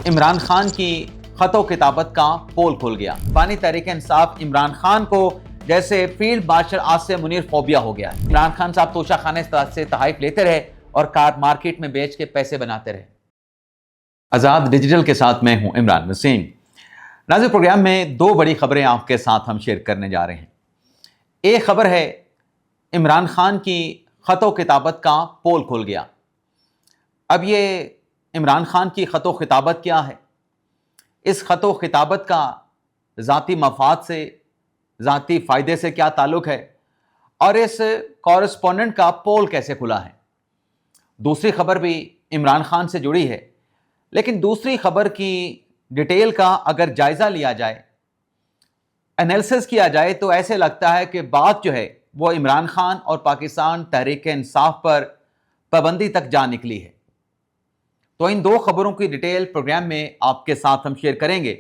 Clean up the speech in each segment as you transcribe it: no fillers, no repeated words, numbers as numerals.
عمران خان کی خط و کتابت کا پول کھل گیا۔ بانی تحریک انصاف عمران خان کو جیسے field marshal Asim Munir phobia ہو گیا ہے۔ عمران خان صاحب توشہ خانے سے تحائف لیتے رہے اور کار مارکیٹ میں بیچ کے پیسے بناتے رہے۔ آزاد ڈیجیٹل کے ساتھ میں ہوں عمران وسیم۔ ناظرین، پروگرام میں دو بڑی خبریں آپ کے ساتھ ہم شیئر کرنے جا رہے ہیں۔ ایک خبر ہے عمران خان کی خط و کتابت کا پول کھل گیا۔ اب یہ عمران خان کی خط و خطابت کیا ہے، اس خط و خطابت کا ذاتی مفاد سے، ذاتی فائدے سے کیا تعلق ہے، اور اس کورسپونڈنٹ کا پول کیسے کھلا ہے۔ دوسری خبر بھی عمران خان سے جڑی ہے، لیکن دوسری خبر کی ڈیٹیل کا اگر جائزہ لیا جائے، انالیسس کیا جائے، تو ایسے لگتا ہے کہ بات جو ہے وہ عمران خان اور پاکستان تحریک انصاف پر پابندی تک جا نکلی ہے۔ تو ان دو خبروں کی ڈیٹیل پروگرام میں آپ کے ساتھ ہم شیئر کریں گے،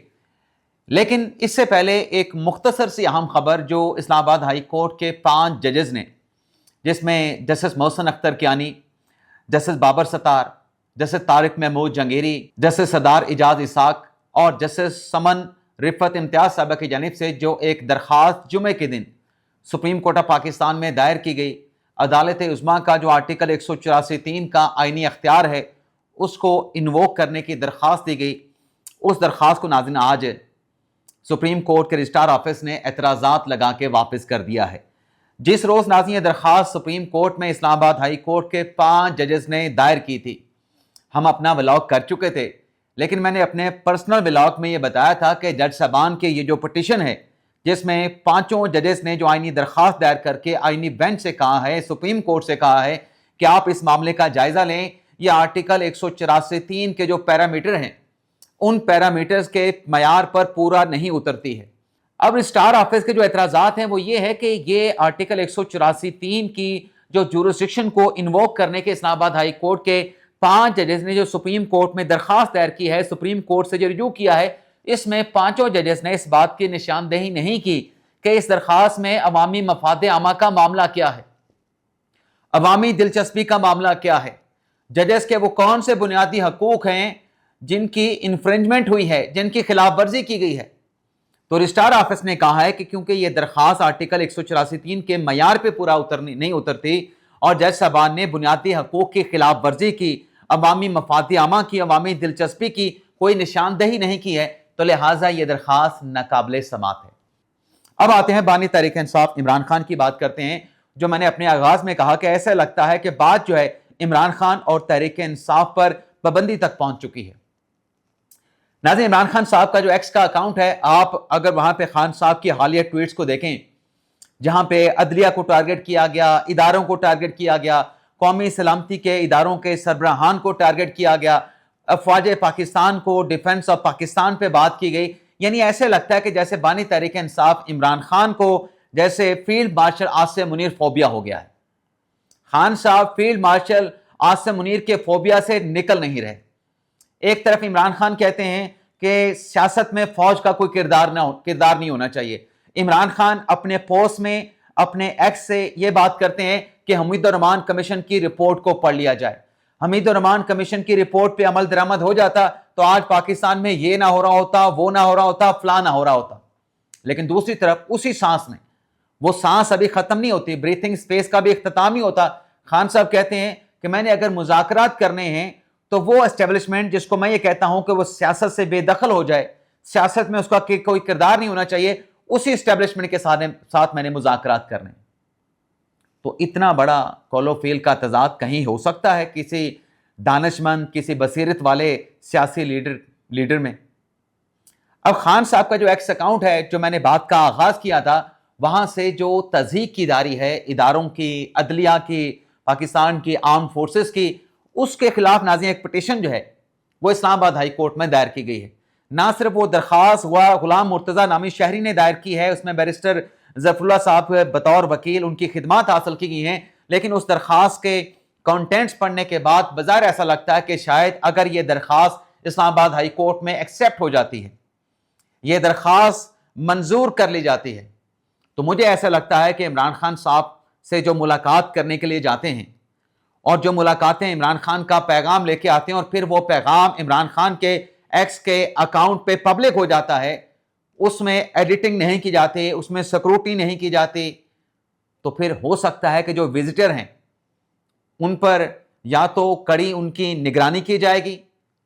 لیکن اس سے پہلے ایک مختصر سی اہم خبر جو اسلام آباد ہائی کورٹ کے 5 ججز نے، جس میں جسٹس محسن اختر کیانی، جسٹس بابر ستار، جسٹس طارق محمود جنگیری، جسٹس سردار اعجاز اسحاق اور جسٹس سمن رفعت امتیاز صاحبہ کی جانب سے جو ایک درخواست جمعے کے دن سپریم کورٹ آف پاکستان میں دائر کی گئی، عدالت عظمیٰ کا جو آرٹیکل 184(3) کا آئینی اختیار ہے اس کو انووک کرنے کی درخواست دی گئی، اس درخواست کو ناظرین آج سپریم کورٹ کے رجسٹرار آفس نے اعتراضات لگا کے واپس کر دیا ہے۔ جس روز ناظرین یہ درخواست سپریم کورٹ میں اسلام آباد ہائی کورٹ کے 5 ججز نے دائر کی تھی، ہم اپنا ولاگ کر چکے تھے، لیکن میں نے اپنے پرسنل ولاگ میں یہ بتایا تھا کہ جج صاحبان کے یہ جو پٹیشن ہے، جس میں 5 ججز نے جو آئینی درخواست دائر کر کے آئینی بینچ سے کہا ہے، سپریم کورٹ سے کہا ہے کہ آپ اس معاملے کا جائزہ لیں، یہ آرٹیکل 184(3) کے جو پیرامیٹر ہیں ان پیرامیٹرز کے معیار پر پورا نہیں اترتی ہے۔ اب رجسٹرار آفس کے جو اعتراضات ہیں وہ یہ ہے کہ یہ آرٹیکل 184(3) کی جو جورسڈکشن کو انووک کرنے کے اسلام آباد ہائی کورٹ کے 5 ججز نے جو سپریم کورٹ میں درخواست دائر کی ہے، سپریم کورٹ سے جو رجوع کیا ہے، اس میں 5 ججز نے اس بات کی نشاندہی نہیں کی کہ اس درخواست میں عوامی مفاد عامہ کا معاملہ کیا ہے، عوامی دلچسپی کا معاملہ کیا ہے، ججز کے وہ کون سے بنیادی حقوق ہیں جن کی انفرنجمنٹ ہوئی ہے، جن کی خلاف ورزی کی گئی ہے۔ تو رجسٹرار آفس نے کہا ہے کہ کیونکہ یہ درخواست آرٹیکل 184(3) کے معیار پہ پورا نہیں اترتی اور جج صاحبان نے بنیادی حقوق کی خلاف ورزی کی، عوامی مفاد عامہ کی، عوامی دلچسپی کی کوئی نشاندہی نہیں کی ہے، تو لہٰذا یہ درخواست ناقابل سماعت ہے۔ اب آتے ہیں بانی تحریک انصاف عمران خان کی بات کرتے ہیں، جو میں نے اپنے آغاز میں کہا کہ ایسا لگتا ہے کہ بات جو ہے عمران خان اور تحریک انصاف پر پابندی تک پہنچ چکی ہے۔ ناظرین، عمران خان صاحب کا جو ایکس کا اکاؤنٹ ہے، آپ اگر وہاں پہ خان صاحب کی حالیہ ٹویٹس کو دیکھیں، جہاں پہ عدلیہ کو ٹارگٹ کیا گیا، اداروں کو ٹارگٹ کیا گیا، قومی سلامتی کے اداروں کے سربراہان کو ٹارگٹ کیا گیا، افواج پاکستان کو، ڈیفنس آف پاکستان پہ بات کی گئی، یعنی ایسے لگتا ہے کہ جیسے بانی تحریک انصاف عمران خان کو جیسے field marshal Asim Munir phobia ہو گیا ہے۔ خان صاحب فیلڈ مارشل عاصم منیر کے فوبیا سے نکل نہیں رہے۔ ایک طرف عمران خان کہتے ہیں کہ سیاست میں فوج کا کوئی کردار نہیں ہونا چاہیے، عمران خان اپنے پوسٹ میں، اپنے ایکس سے یہ بات کرتے ہیں کہ حمید الرحمان کمیشن کی رپورٹ کو پڑھ لیا جائے، حمید الرحمان کمیشن کی رپورٹ پہ عمل درآمد ہو جاتا تو آج پاکستان میں یہ نہ ہو رہا ہوتا، وہ نہ ہو رہا ہوتا، فلاں نہ ہو رہا ہوتا۔ لیکن دوسری طرف اسی سانس میں، وہ سانس ابھی ختم نہیں ہوتی، بریتھنگ سپیس کا بھی اختتام نہیں ہوتا، خان صاحب کہتے ہیں کہ میں نے اگر مذاکرات کرنے ہیں تو وہ اسٹیبلشمنٹ جس کو میں یہ کہتا ہوں کہ وہ سیاست سے بے دخل ہو جائے، سیاست میں اس کا کوئی کردار نہیں ہونا چاہیے، اسی اسٹیبلشمنٹ کے ساتھ میں نے مذاکرات کرنے۔ تو اتنا بڑا قول و فعل کا تضاد کہیں ہو سکتا ہے کسی دانشمند، کسی بصیرت والے سیاسی لیڈر میں؟ اب خان صاحب کا جو ایکس اکاؤنٹ ہے، جو میں نے بات کا آغاز کیا تھا، وہاں سے جو تضحیک کی جاری ہے اداروں کی، عدلیہ کی، پاکستان کی آرم فورسز کی، اس کے خلاف ناظرین ایک پٹیشن جو ہے وہ اسلام آباد ہائی کورٹ میں دائر کی گئی ہے۔ نہ صرف وہ درخواست غلام مرتضیٰ نامی شہری نے دائر کی ہے، اس میں بیرسٹر ظفر اللہ صاحب بطور وکیل ان کی خدمات حاصل کی گئی ہیں، لیکن اس درخواست کے کانٹینٹس پڑھنے کے بعد بظاہر ایسا لگتا ہے کہ شاید اگر یہ درخواست اسلام آباد ہائی کورٹ میں ایکسیپٹ ہو جاتی ہے، یہ درخواست منظور کر لی جاتی ہے، تو مجھے ایسا لگتا ہے کہ عمران خان صاحب سے جو ملاقات کرنے کے لیے جاتے ہیں اور جو ملاقاتیں عمران خان کا پیغام لے کے آتے ہیں اور پھر وہ پیغام عمران خان کے ایکس کے اکاؤنٹ پہ پبلک ہو جاتا ہے، اس میں ایڈیٹنگ نہیں کی جاتی، اس میں سکروٹی نہیں کی جاتی، تو پھر ہو سکتا ہے کہ جو وزٹر ہیں ان پر یا تو کڑی ان کی نگرانی کی جائے گی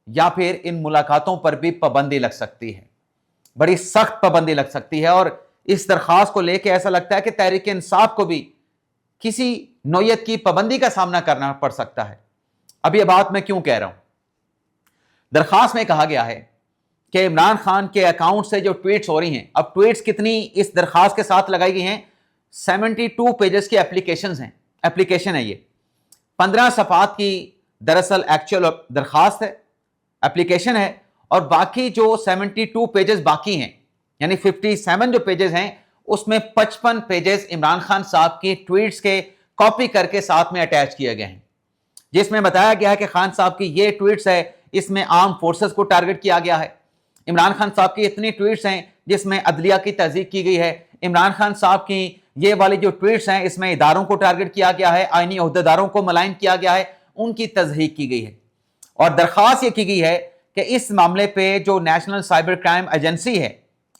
یا پھر ان ملاقاتوں پر بھی پابندی لگ سکتی ہے، بڑی سخت پابندی لگ سکتی ہے۔ اور اس درخواست کو لے کے ایسا لگتا ہے کہ تحریک انصاف کو بھی کسی نوعیت کی پابندی کا سامنا کرنا پڑ سکتا ہے۔ اب یہ بات میں کیوں کہہ رہا ہوں؟ درخواست میں کہا گیا ہے کہ عمران خان کے اکاؤنٹ سے جو ٹویٹس ہو رہی ہیں، اب ٹویٹس کتنی اس درخواست کے ساتھ لگائی گئی ہیں؟ 72 پیجز کی اپلیکیشن ہے، یہ 15 صفحات کی دراصل ایکچوئل درخواست ہے، اپلیکیشن ہے، اور باقی جو 72 پیجز باقی ہیں، یعنی 57 جو پیجز ہیں، اس میں 55 پیجز عمران خان صاحب کی ٹویٹس کے کاپی کر کے ساتھ میں اٹیچ کیے گئے ہیں، جس میں بتایا گیا ہے کہ خان صاحب کی یہ ٹویٹس ہے، اس میں آرم فورسز کو ٹارگٹ کیا گیا ہے۔ عمران خان صاحب کی اتنی ٹویٹس ہیں جس میں عدلیہ کی تہذیب کی گئی ہے۔ عمران خان صاحب کی یہ والی جو ٹویٹس ہیں، اس میں اداروں کو ٹارگٹ کیا گیا ہے، آئینی عہدیداروں کو ملائن کیا گیا ہے، ان کی تضحیق کی گئی ہے۔ اور درخواست یہ کی گئی ہے کہ اس معاملے پہ جو نیشنل سائبر کرائم ایجنسی ہے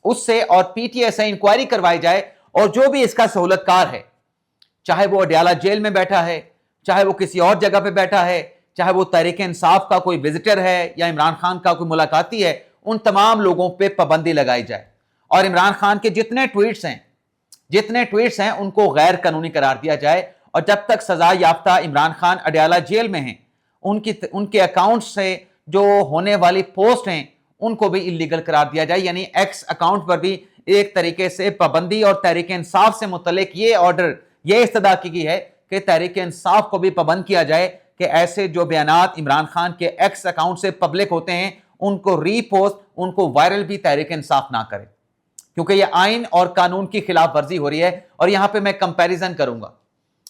اس سے اور پی ٹی آئی سے انکوائری کروائی جائے، اور جو بھی اس کا سہولت کار ہے، چاہے وہ اڈیالہ جیل میں بیٹھا ہے، چاہے وہ کسی اور جگہ پہ بیٹھا ہے، چاہے وہ تحریک انصاف کا کوئی وزٹر ہے یا عمران خان کا کوئی ملاقاتی ہے، ان تمام لوگوں پہ پابندی لگائی جائے، اور عمران خان کے جتنے ٹویٹس ہیں ان کو غیر قانونی قرار دیا جائے، اور جب تک سزا یافتہ عمران خان اڈیالہ جیل میں ہیں ان کے اکاؤنٹ سے جو ہونے والی پوسٹ ہیں ان کو بھی اللیگل قرار دیا جائے، یعنی ایکس اکاؤنٹ پر بھی ایک طریقے سے پابندی، اور تحریک انصاف سے متعلق یہ آرڈر، یہ استدعا کی گئی ہے کہ تحریک انصاف کو بھی پابند کیا جائے کہ ایسے جو بیانات عمران خان کے ایکس اکاؤنٹ سے پبلک ہوتے ہیں ان کو ری پوسٹ، ان کو وائرل بھی تحریک انصاف نہ کرے، کیونکہ یہ آئین اور قانون کی خلاف ورزی ہو رہی ہے۔ اور یہاں پہ میں کمپیریزن کروں گا،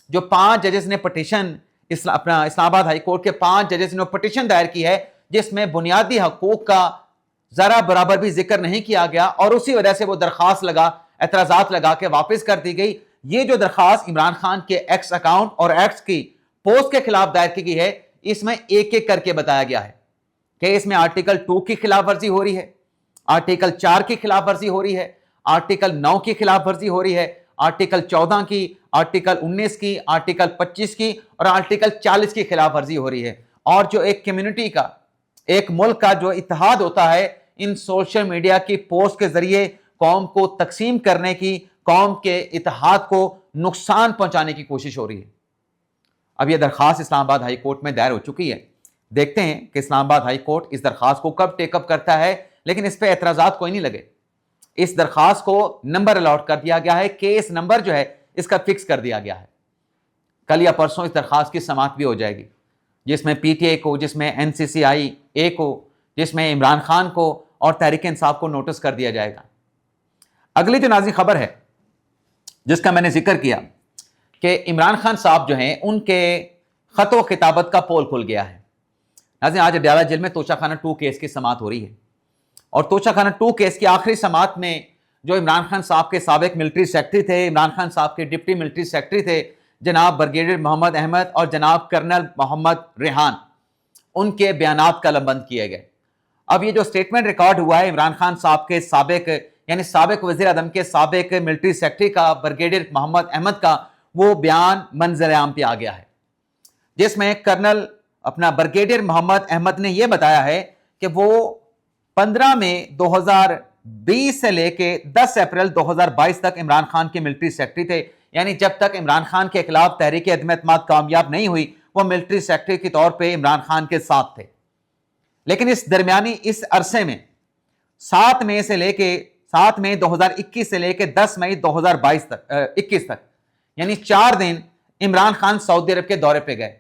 جو 5 ججز نے پٹیشن، اپنا اسلام آباد ہائی کورٹ کے 5 ججز نے پٹیشن دائر کی ہے جس میں بنیادی حقوق کا ذرا برابر بھی ذکر نہیں کیا گیا، اور اسی وجہ سے وہ درخواست اعتراضات لگا کے واپس کر دی گئی۔ یہ جو درخواست عمران خان کے ایکس اکاؤنٹ اور ایکس کی پوسٹ کے خلاف دائر کی گئی ہے، اس میں ایک ایک کر کے بتایا گیا ہے کہ اس میں آرٹیکل 2 کی خلاف ورزی ہو رہی ہے، آرٹیکل 4 کی خلاف ورزی ہو رہی ہے، آرٹیکل 9 کی خلاف ورزی ہو رہی ہے، آرٹیکل 14 کی، آرٹیکل 19 کی، آرٹیکل 25 کی اور آرٹیکل 40 کی خلاف ورزی ہو رہی ہے۔ اور جو ایک کمیونٹی کا، ایک ملک کا جو اتحاد ہوتا ہے، ان سوشل میڈیا کی پوسٹ کے ذریعے قوم کو تقسیم کرنے کی، قوم کے اتحاد کو نقصان پہنچانے کی کوشش ہو رہی ہے۔ اب یہ درخواست اسلام آباد ہائی کورٹ میں دائر ہو چکی ہے، دیکھتے ہیں کہ اسلام آباد ہائی کورٹ اس درخواست کو کب ٹیک اپ کرتا ہے، لیکن اس پہ اعتراضات کوئی نہیں لگے۔ اس درخواست کو نمبر الاٹ کر دیا گیا ہے، کیس نمبر جو ہے اس کا فکس کر دیا گیا ہے۔ کل یا پرسوں اس درخواست کی سماعت بھی ہو جائے گی، جس میں پی ٹی آئی کو، جس میں این سی سی آئی اے کو، جس میں عمران خان کو اور تحریک انصاف کو نوٹس کر دیا جائے گا۔ اگلی جو ناظرین خبر ہے جس کا میں نے ذکر کیا کہ عمران خان صاحب جو ہیں ان کے خط و خطابت کا پول کھل گیا ہے۔ ناظرین آج اڈیالہ جیل میں توشہ خانہ 2 کیس کی سماعت ہو رہی ہے، اور توشہ خانہ 2 کیس کی آخری سماعت میں جو عمران خان صاحب کے سابق ملٹری سیکرٹری تھے، عمران خان صاحب کے ڈپٹی ملٹری سیکرٹری تھے جناب بریگیڈیئر محمد احمد اور جناب کرنل محمد ریحان، ان کے بیانات قلم بند کیے گئے۔ اب یہ جو سٹیٹمنٹ ریکارڈ ہوا ہے عمران خان صاحب کے سابق وزیر اعظم کے سابق ملٹری سیکرٹری کا، بریگیڈیئر محمد احمد کا، وہ بیان منظر عام پہ آ گیا ہے، جس میں کرنل بریگیڈیئر محمد احمد نے یہ بتایا ہے کہ وہ 15 مئی 2020 سے لے کے 10 اپریل 2022 تک عمران خان کے ملٹری سیکرٹری تھے، یعنی جب تک عمران خان کے خلاف تحریک عدم اعتماد کامیاب نہیں ہوئی وہ ملٹری سیکرٹری کے طور پہ عمران خان کے ساتھ تھے۔ لیکن اس عرصے میں 7 مئی 2021 سے لے کے 10 مئی 2022 تک یعنی 4 دن عمران خان سعودی عرب کے دورے پہ گئے۔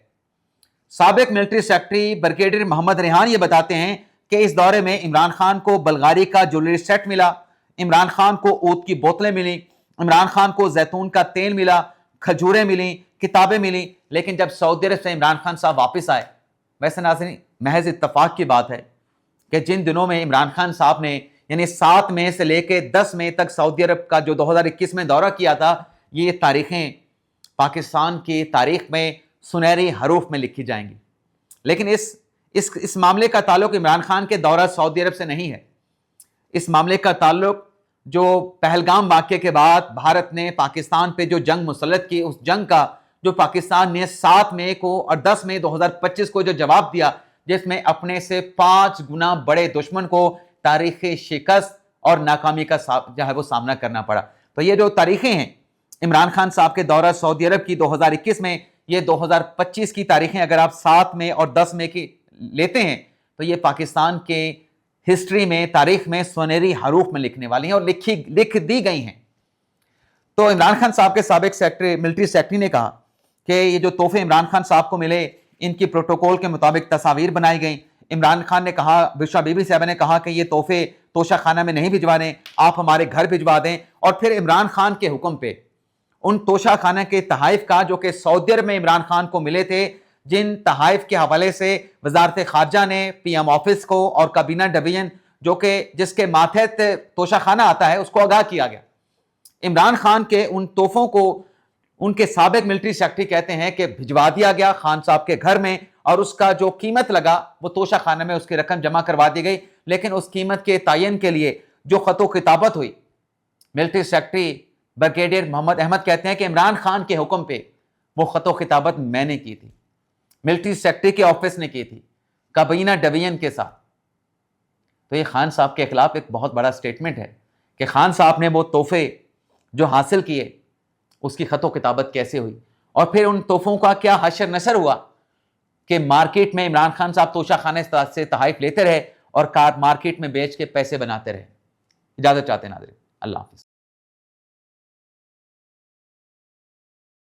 سابق ملٹری سیکرٹری بریگیڈیئر محمد ریحان یہ بتاتے ہیں کہ اس دورے میں عمران خان کو بلغاری کا جویلری سیٹ ملا، عمران خان کو عود کی بوتلیں ملی، عمران خان کو زیتون کا تیل ملا، کھجوریں ملی، کتابیں ملی۔ لیکن جب سعودی عرب سے عمران خان صاحب واپس آئے، ویسے ناظرین محض اتفاق کی بات ہے کہ جن دنوں میں عمران خان صاحب نے یعنی 7 مئی سے لے کے 10 مئی تک سعودی عرب کا جو 2021 میں دورہ کیا تھا، یہ تاریخیں پاکستان کی تاریخ میں سنہری حروف میں لکھی جائیں گی۔ لیکن اس معاملے کا تعلق عمران خان کے دورہ سعودی عرب سے نہیں ہے. اس معاملے کا تعلق جو پہلگام واقعے کے بعد بھارت نے پاکستان پہ جو جنگ مسلط کی، اس جنگ کا جو پاکستان نے 7 مئی کو اور 10 مئی 2025 کو جو جواب دیا، جس میں اپنے سے 5 گنا بڑے دشمن کو تاریخی شکست اور ناکامی کا جو ہے وہ سامنا کرنا پڑا. تو یہ جو تاریخیں ہیں عمران خان صاحب کے دورہ سعودی عرب کی 2021 میں، یہ 2025 کی تاریخیں اگر آپ 7 مئی اور 10 مئی کی لیتے ہیں تو یہ پاکستان کے ہسٹری میں، تاریخ میں سنہری حروف میں لکھنے والی ہیں اور لکھ دی گئی ہیں. تو عمران خان صاحب کے سابق سیکرٹری، ملٹری سیکرٹری نے کہا کہ یہ جو تحفے عمران خان صاحب کو ملے، ان کی پروٹوکول کے مطابق تصاویر بنائی گئیں. عمران خان نے کہا، بشرا بی بی صاحبہ نے کہا کہ یہ تحفے توشہ خانہ میں نہیں بھجوا دیں، آپ ہمارے گھر بھجوا دیں. اور پھر عمران خان کے حکم پہ ان توشہ خانہ کے تحائف کا، جو کہ سعودی عرب میں عمران خان کو ملے تھے، جن تحائف کے حوالے سے وزارت خارجہ نے پی ایم آفس کو اور کابینہ ڈویژن جو کہ جس کے ماتحت توشہ خانہ آتا ہے، اس کو آگاہ کیا گیا. عمران خان کے ان تحفوں کو ان کے سابق ملٹری سیکرٹری کہتے ہیں کہ بھجوا دیا گیا خان صاحب کے گھر میں، اور اس کا جو قیمت لگا وہ توشہ خانہ میں اس کی رقم جمع کروا دی گئی. لیکن اس قیمت کے تعین کے لیے جو خط و خطابت ہوئی، ملٹری سیکرٹری بریگیڈیئر محمد احمد کہتے ہیں کہ عمران خان کے حکم پہ وہ خط و خطابت میں نے کی تھی، ملٹری سیکرٹری کے آفس نے کی تھی، کابینہ ڈویژن کے ساتھ. تو یہ خان صاحب کے خلاف ایک بہت بڑا سٹیٹمنٹ ہے کہ خان صاحب نے وہ تحفے جو حاصل کیے اس کی خط و کتابت کیسے ہوئی، اور پھر ان تحفوں کا کیا حشر نشر ہوا کہ مارکیٹ میں عمران خان صاحب توشہ خانہ سے تحائف لیتے رہے اور مارکیٹ میں بیچ کے پیسے بناتے رہے. اجازت چاہتے ہیں ناظرین، اللہ حافظ.